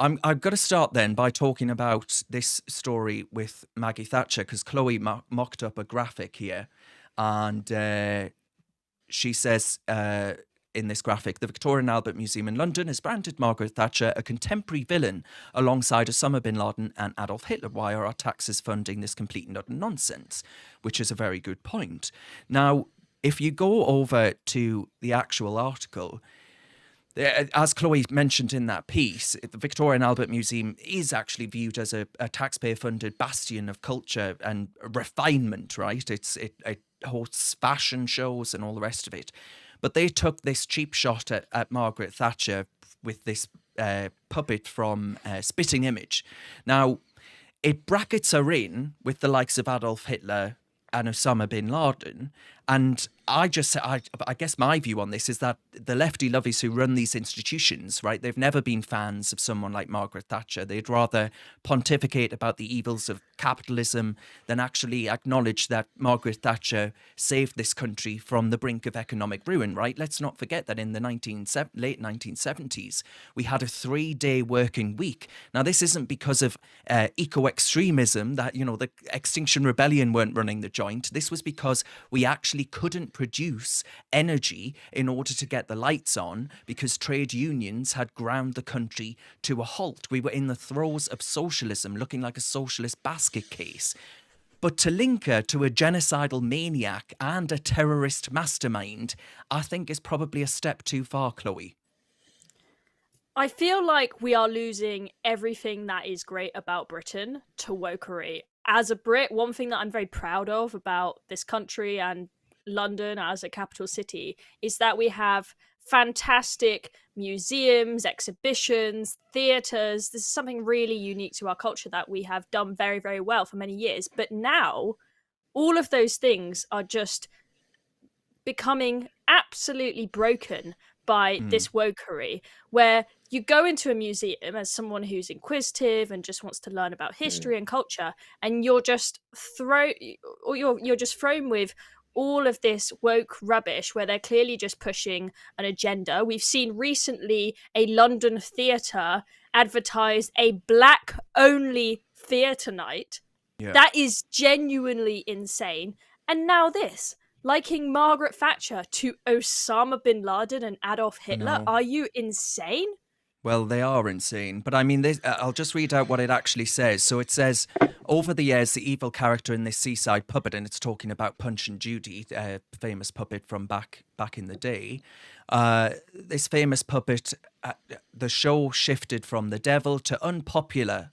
I'm going to start then by talking about this story with Maggie Thatcher, because Chloe mocked up a graphic here, and she says in this graphic, the Victoria and Albert Museum in London has branded Margaret Thatcher a contemporary villain alongside Osama bin Laden and Adolf Hitler. Why are our taxes funding this complete and utter nonsense? Which is a very good point. Now, if you go over to the actual article, as Chloe mentioned in that piece, the Victoria and Albert Museum is actually viewed as a taxpayer-funded bastion of culture and refinement, right? It hosts fashion shows and all the rest of it. But they took this cheap shot at Margaret Thatcher with this puppet from Spitting Image. Now, it brackets her in with the likes of Adolf Hitler and Osama bin Laden. And I guess my view on this is that the lefty lovies who run these institutions, right, they've never been fans of someone like Margaret Thatcher. They'd rather pontificate about the evils of capitalism than actually acknowledge that Margaret Thatcher saved this country from the brink of economic ruin, right? Let's not forget that in the late 1970s, we had a 3-day working week. Now, this isn't because of eco-extremism, that, you know, the Extinction Rebellion weren't running the joint. This was because we actually couldn't produce energy in order to get the lights on because trade unions had ground the country to a halt. We were in the throes of socialism, looking like a socialist basket case. But to link her to a genocidal maniac and a terrorist mastermind, I think is probably a step too far, Chloe. I feel like we are losing everything that is great about Britain to wokery. As a Brit, one thing that I'm very proud of about this country and London as a capital city is that we have fantastic museums, exhibitions, theatres. This is something really unique to our culture that we have done very, very well for many years. But now all of those things are just becoming absolutely broken by this wokery, where you go into a museum as someone who's inquisitive and just wants to learn about history and culture, and you're just thrown with all of this woke rubbish where they're clearly just pushing an agenda. We've seen recently a London theatre advertise a black-only theatre night. Yeah. That is genuinely insane. And now this. Liking Margaret Thatcher to Osama bin Laden and Adolf Hitler? No. Are you insane? Well, they are insane. But I mean, I'll just read out what it actually says. So it says, over the years, the evil character in this seaside puppet, and it's talking about Punch and Judy, a famous puppet from back in the day. This famous puppet, the show shifted from the devil to unpopular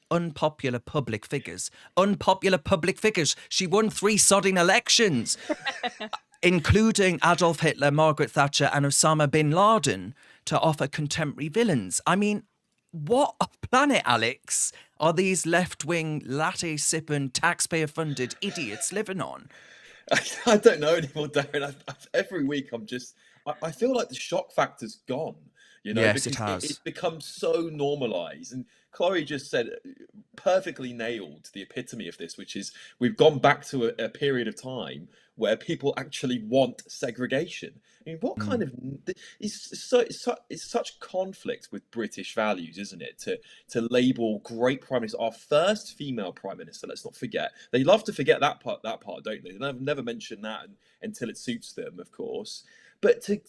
public figures. Unpopular public figures. She won 3 sodding elections, including Adolf Hitler, Margaret Thatcher, and Osama bin Laden, to offer contemporary villains. I mean, what planet, Alex, are these left-wing, latte-sipping, taxpayer-funded idiots living on? I don't know anymore, Darren. Every week I feel like the shock factor's gone. You know, yes, it has. It's become so normalised. And Chloe just said, perfectly nailed the epitome of this, which is we've gone back to a period of time where people actually want segregation. I mean, what kind of it's such conflict with British values, isn't it? To label great prime minister, our first female prime minister. Let's not forget. They love to forget that part, don't they? They never mention that until it suits them, of course. But to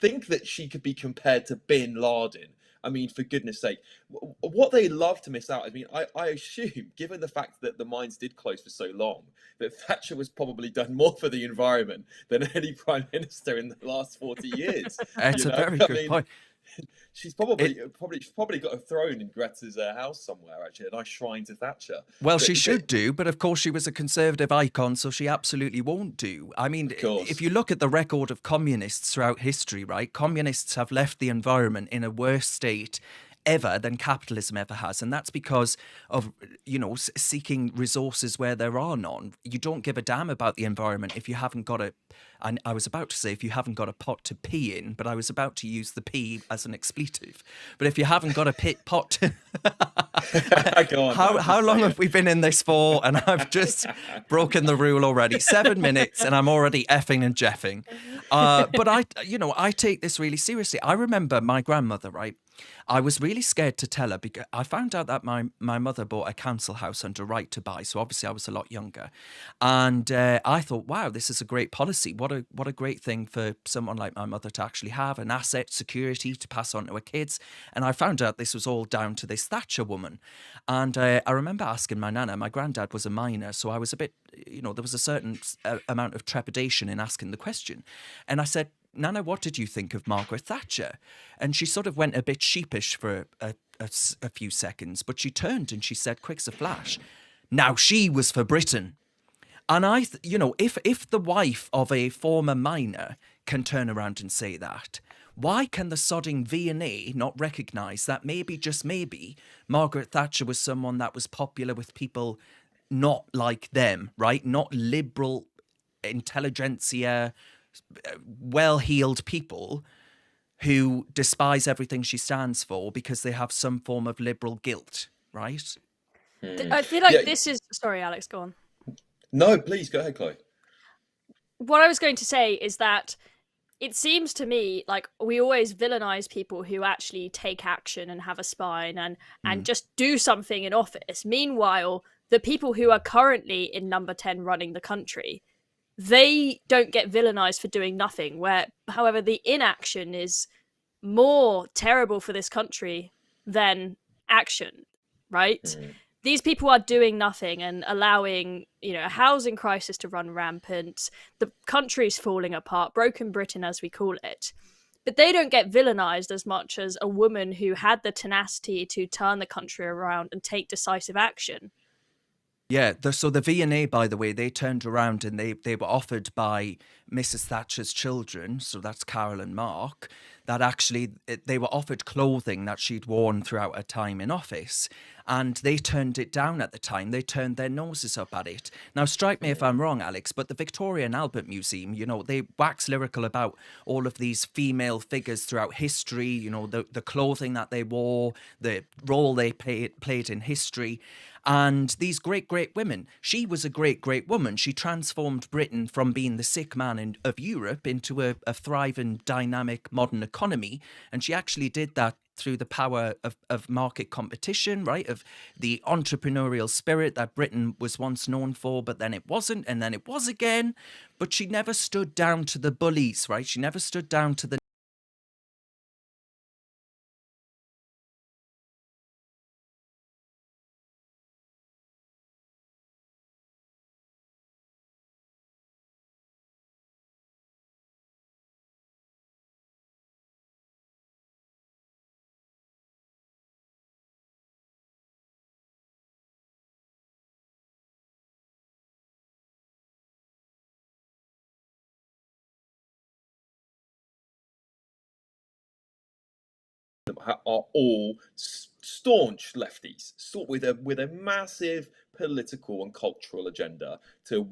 think that she could be compared to bin Laden. I mean, for goodness sake, what they love to miss out. I mean, I assume, given the fact that the mines did close for so long, that Thatcher was probably done more for the environment than any prime minister in the last 40 years. It's a very good point. She's probably got a throne in Greta's house somewhere, actually, a nice shrine to Thatcher. Well, she should do, but of course she was a conservative icon, so she absolutely won't do. I mean, if you look at the record of communists throughout history, right, communists have left the environment in a worse state ever than capitalism ever has, and that's because of, you know, seeking resources where there are none. You don't give a damn about the environment if you haven't got and I was about to say if you haven't got a pot to pee in, but I was about to use the pee as an expletive. But if you haven't got a pot to... Go on, how long have we been in this for? And I've just broken the rule already. 7 minutes and I'm already effing and jeffing. But I take this really seriously. I remember my grandmother, right? I was really scared to tell her because I found out that my mother bought a council house under right to buy. So obviously I was a lot younger. And I thought, wow, this is a great policy. What a great thing for someone like my mother to actually have an asset security to pass on to her kids. And I found out this was all down to this Thatcher woman. And I remember asking my nana, my granddad was a miner. So I was a bit, there was a certain amount of trepidation in asking the question. And I said, Nana, what did you think of Margaret Thatcher? And she sort of went a bit sheepish for a few seconds, but she turned and she said, quick as a flash, now she was for Britain. And if the wife of a former miner can turn around and say that, why can the sodding V&A not recognise that maybe, just maybe, Margaret Thatcher was someone that was popular with people not like them, right? Not liberal intelligentsia, well-heeled people who despise everything she stands for because they have some form of liberal guilt, right? I feel like this is... Sorry, Alex, go on. No, please, go ahead, Chloe. What I was going to say is that it seems to me like we always villainize people who actually take action and have a spine and just do something in office. Meanwhile, the people who are currently in number 10 running the country, they don't get villainized for doing nothing, where, however, the inaction is more terrible for this country than action, right? These people are doing nothing and allowing, a housing crisis to run rampant. The country's falling apart, broken Britain as we call it. But they don't get villainized as much as a woman who had the tenacity to turn the country around and take decisive action. Yeah, so the V&A, by the way, they turned around and they were offered by Mrs. Thatcher's children, so that's Carol and Mark, that actually they were offered clothing that she'd worn throughout her time in office, and they turned it down at the time. They turned their noses up at it. Now, strike me if I'm wrong, Alex, but the Victoria and Albert Museum, they wax lyrical about all of these female figures throughout history, the clothing that they wore, the role they played in history. And these great women, she was a great woman. She transformed Britain from being the sick man of Europe into a thriving, dynamic, modern economy. And she actually did that through the power of market competition, right? Of the entrepreneurial spirit that Britain was once known for, but then it wasn't, and then it was again. But she never stood down to the bullies, right? She never stood down to the are all staunch lefties, with a massive political and cultural agenda to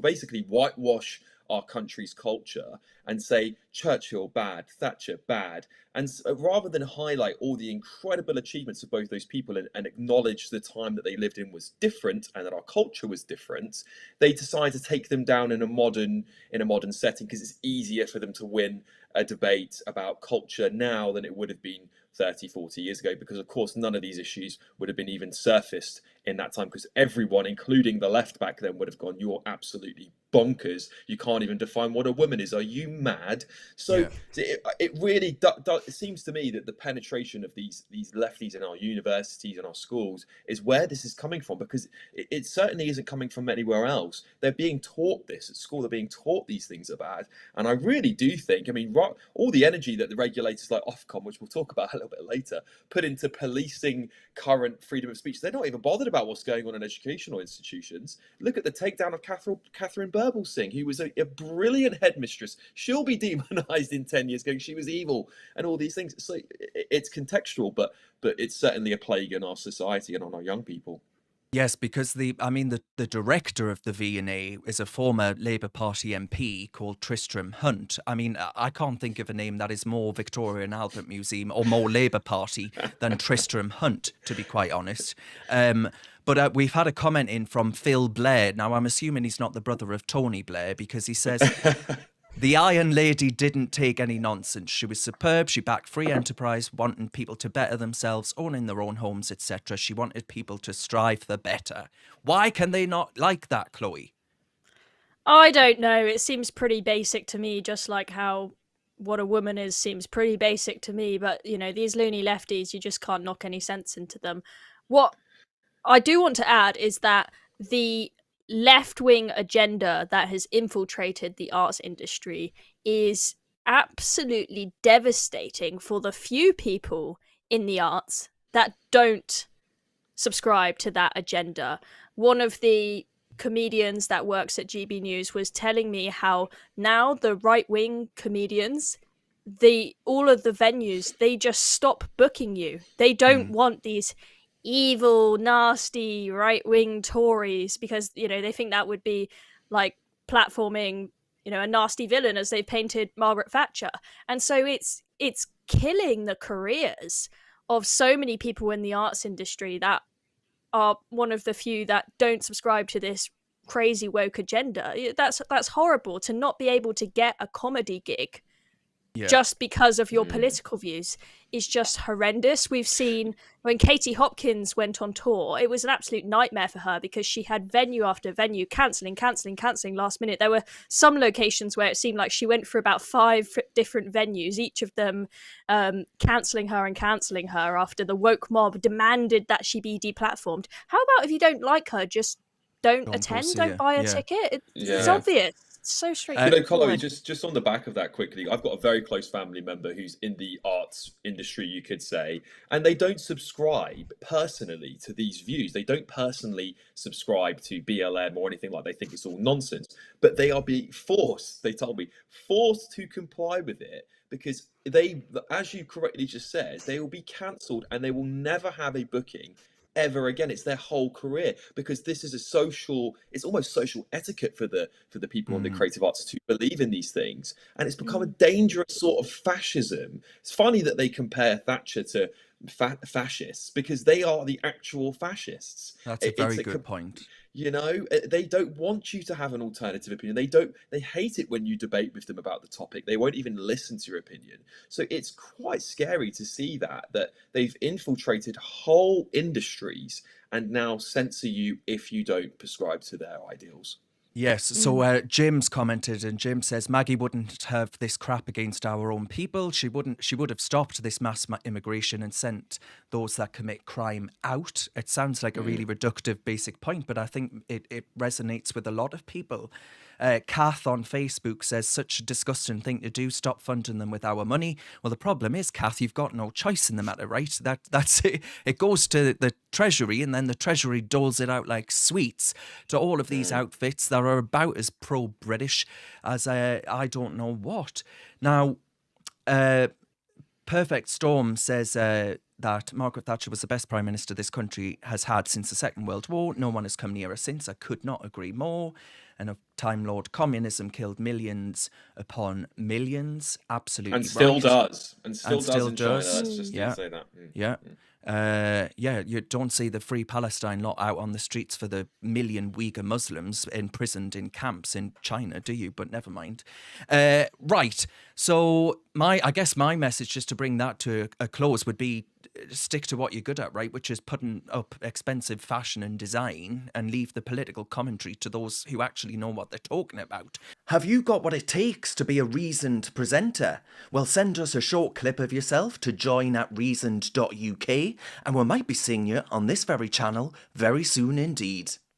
basically whitewash our country's culture and say Churchill bad, Thatcher bad, and rather than highlight all the incredible achievements of both those people and acknowledge the time that they lived in was different and that our culture was different, they decide to take them down in a modern setting because it's easier for them to win a debate about culture now than it would have been 30, 40 years ago, because of course none of these issues would have been even surfaced in that time, because everyone, including the left back then, would have gone, you're absolutely bonkers, you can't even define what a woman is, are you mad? So it really it seems to me that the penetration of these lefties in our universities and our schools is where this is coming from, because it certainly isn't coming from anywhere else. They're being taught this at school, they're being taught these things are bad, and I really do think, all the energy that the regulators like Ofcom, which we'll talk about a little bit later, put into policing current freedom of speech, they're not even bothered about what's going on in educational institutions. Look at the takedown of Catherine Birbalsingh, who was a brilliant headmistress. She'll be demonized in 10 years going she was evil and all these things. So it's contextual, but it's certainly a plague in our society and on our young people. Yes, because the director of the V&A is a former Labour Party MP called Tristram Hunt. I can't think of a name that is more Victoria and Albert Museum or more Labour Party than Tristram Hunt, to be quite honest. But we've had a comment in from Phil Blair. Now, I'm assuming he's not the brother of Tony Blair, because he says... The Iron Lady didn't take any nonsense. She was superb. She backed free enterprise, wanting people to better themselves, owning their own homes, etc. She wanted people to strive for better. Why can they not like that, Chloe? I don't know. It seems pretty basic to me, just like how what a woman is seems pretty basic to me. But, these loony lefties, you just can't knock any sense into them. What I do want to add is that the left-wing agenda that has infiltrated the arts industry is absolutely devastating for the few people in the arts that don't subscribe to that agenda. One of the comedians that works at GB News was telling me how now the right-wing comedians, all of the venues, they just stop booking you. They don't want these evil, nasty right-wing Tories because they think that would be like platforming a nasty villain, as they painted Margaret Thatcher. And so it's killing the careers of so many people in the arts industry that are one of the few that don't subscribe to this crazy woke agenda. That's horrible, to not be able to get a comedy gig just because of your political views is just horrendous. We've seen when Katie Hopkins went on tour, it was an absolute nightmare for her because she had venue after venue cancelling last minute. There were some locations where it seemed like she went for about 5 different venues, each of them cancelling her after the woke mob demanded that she be deplatformed. How about if you don't like her, just don't attend, don't buy a ticket? It's obvious. So straightforward. Chloe, just on the back of that quickly, I've got a very close family member who's in the arts industry, you could say, and they don't subscribe personally to these views. They don't personally subscribe to BLM or anything like that. They think it's all nonsense, but they are being forced, they told me, forced to comply with it because they, as you correctly just said, they will be cancelled and they will never have a booking ever again. It's their whole career because this is it's almost social etiquette for the people in the creative arts to believe in these things, and it's become a dangerous sort of fascism. It's funny that they compare Thatcher to fascists because they are the actual fascists. That's a very good point. They don't want you to have an alternative opinion. They hate it when you debate with them about the topic. They won't even listen to your opinion. So it's quite scary to see that they've infiltrated whole industries and now censor you if you don't prescribe to their ideals. Yes, so Jim's commented, and Jim says Maggie wouldn't have this crap against our own people. She would have stopped this mass immigration and sent those that commit crime out. It sounds like a really reductive basic point, but I think it resonates with a lot of people. Kath on Facebook says, such a disgusting thing to do, stop funding them with our money. Well, the problem is, Kath, you've got no choice in the matter, right? That's it. It goes to the Treasury, and then the Treasury doles it out like sweets to all of these outfits that are about as pro-British as I don't know what. Now, Perfect Storm says that Margaret Thatcher was the best Prime Minister this country has had since the Second World War. No one has come near her since. I could not agree more. And a Time Lord communism killed millions upon millions. Absolutely and still right. does. And still does in does. China. Let's just say that. Yeah. You don't see the Free Palestine lot out on the streets for the million Uyghur Muslims imprisoned in camps in China, do you? But never mind. Right. So I guess my message, just to bring that to a close, would be stick to what you're good at, right? Which is putting up expensive fashion and design and leave the political commentary to those who actually know what they're talking about. Have you got what it takes to be a reasoned presenter? Well, send us a short clip of yourself to join@reasoned.uk and we might be seeing you on this very channel very soon indeed.